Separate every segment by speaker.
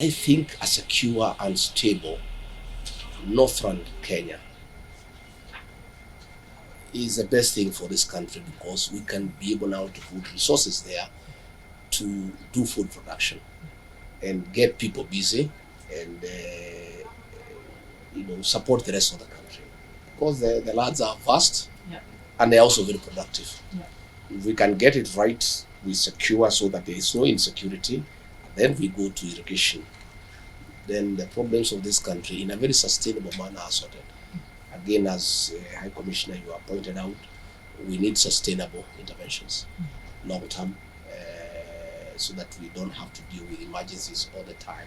Speaker 1: I think a secure and stable northern Kenya is the best thing for this country because we can be able now to put resources there to do food production and get people busy and support the rest of the country because the lands are vast. Yeah. And they're also very productive. Yeah. If we can get it right, we secure so that there is no insecurity, and then we go to irrigation, then the problems of this country in a very sustainable manner are sorted. Again, as High Commissioner, you have pointed out, we need sustainable interventions, long term, so that we don't have to deal with emergencies all the time.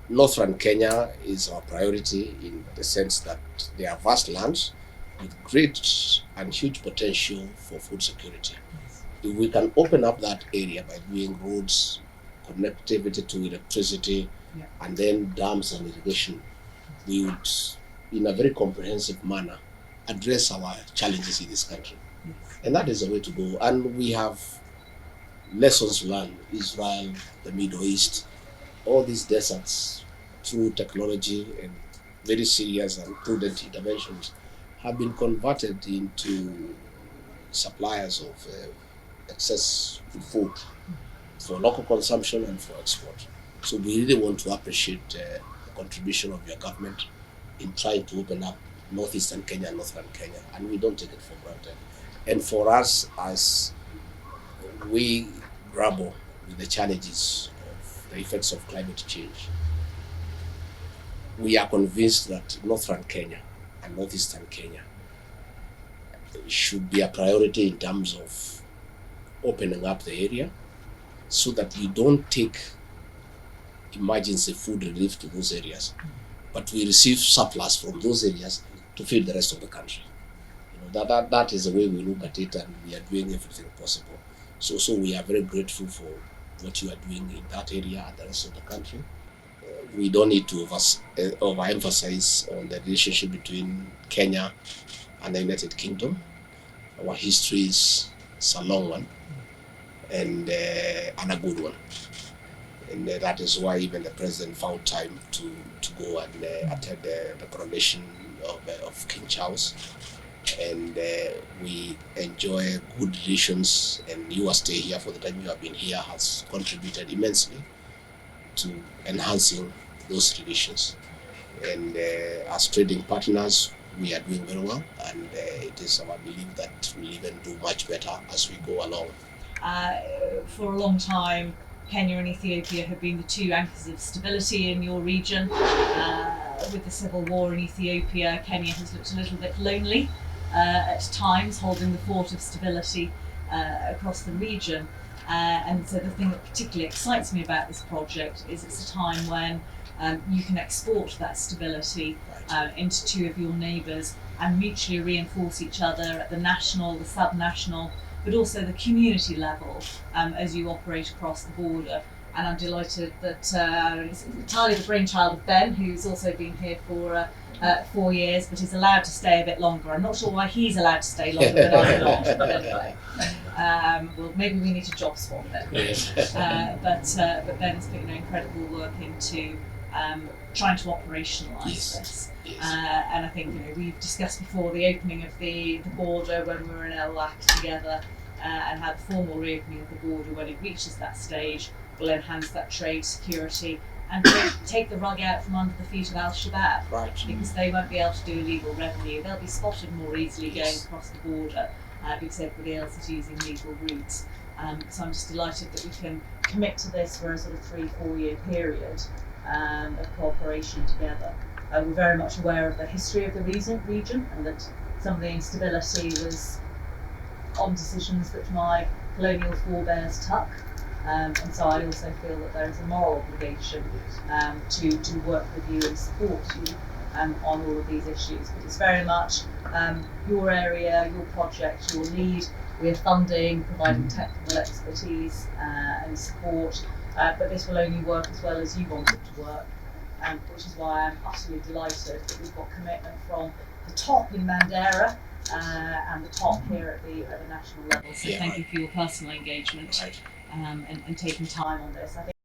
Speaker 1: Northern Kenya is our priority in the sense that they are vast lands with great and huge potential for food security. If we can open up that area by doing roads, connectivity to electricity, yeah, and then dams and irrigation, we would, in a very comprehensive manner, address our challenges in this country. Yes. And that is the way to go. And we have lessons learned. Israel, the Middle East, all these deserts, through technology and very serious and prudent interventions, have been converted into suppliers of excess food for local consumption and for export. So we really want to appreciate the contribution of your government in trying to open up northeastern Kenya and northern Kenya, and we don't take it for granted. And for us, as we grapple with the challenges of the effects of climate change, we are convinced that northern Kenya and northeastern Kenya should be a priority in terms of opening up the area so that we don't take emergency food relief to those areas, but we receive surplus from those areas to feed the rest of the country. That is the way we look at it, and we are doing everything possible. So we are very grateful for what you are doing in that area and the rest of the country. We don't need to overemphasize on the relationship between Kenya and the United Kingdom. Our history is a long one and a good one. And that is why even the president found time to go and attend the coronation of King Charles. And we enjoy good relations, and your stay here for the time you have been here has contributed immensely to enhancing those relations. And as trading partners, we are doing very well, and it is our belief that we'll even do much better as we go along.
Speaker 2: For a long time, Kenya and Ethiopia have been the two anchors of stability in your region. With the civil war in Ethiopia, Kenya has looked a little bit lonely at times, holding the fort of stability across the region. And so the thing that particularly excites me about this project is it's a time when you can export that stability into two of your neighbours and mutually reinforce each other at the national, the sub-national, but also the community level as you operate across the border. And I'm delighted that it's entirely the brainchild of Ben, who's also been here for 4 years, but is allowed to stay a bit longer. I'm not sure why he's allowed to stay longer, but I'm not. But anyway, well, maybe we need to job swap then.
Speaker 1: Yes.
Speaker 2: But Ben has put incredible work into trying to operationalise this.
Speaker 1: Yes.
Speaker 2: And I think we've discussed before the opening of the border when we were in LAC together, and how the formal reopening of the border, when it reaches that stage, will enhance that trade security and take the rug out from under the feet of Al-Shabaab.
Speaker 1: Right.
Speaker 2: Because they won't be able to do illegal revenue. They'll be spotted more easily going across the border because everybody else is using legal routes. So I'm just delighted that we can commit to this for a sort of 3-4 year period of cooperation together. We're very much aware of the history of the region and that some of the instability was on decisions that my colonial forebears took. And so I also feel that there is a moral obligation to work with you and support you on all of these issues. But it's very much your area, your project, your lead. We're funding, providing technical expertise and support, but this will only work as well as you want it to work, which is why I'm utterly delighted that we've got commitment from the top in Mandera and the top here at the national level. So thank you for your personal engagement and taking time on this. I think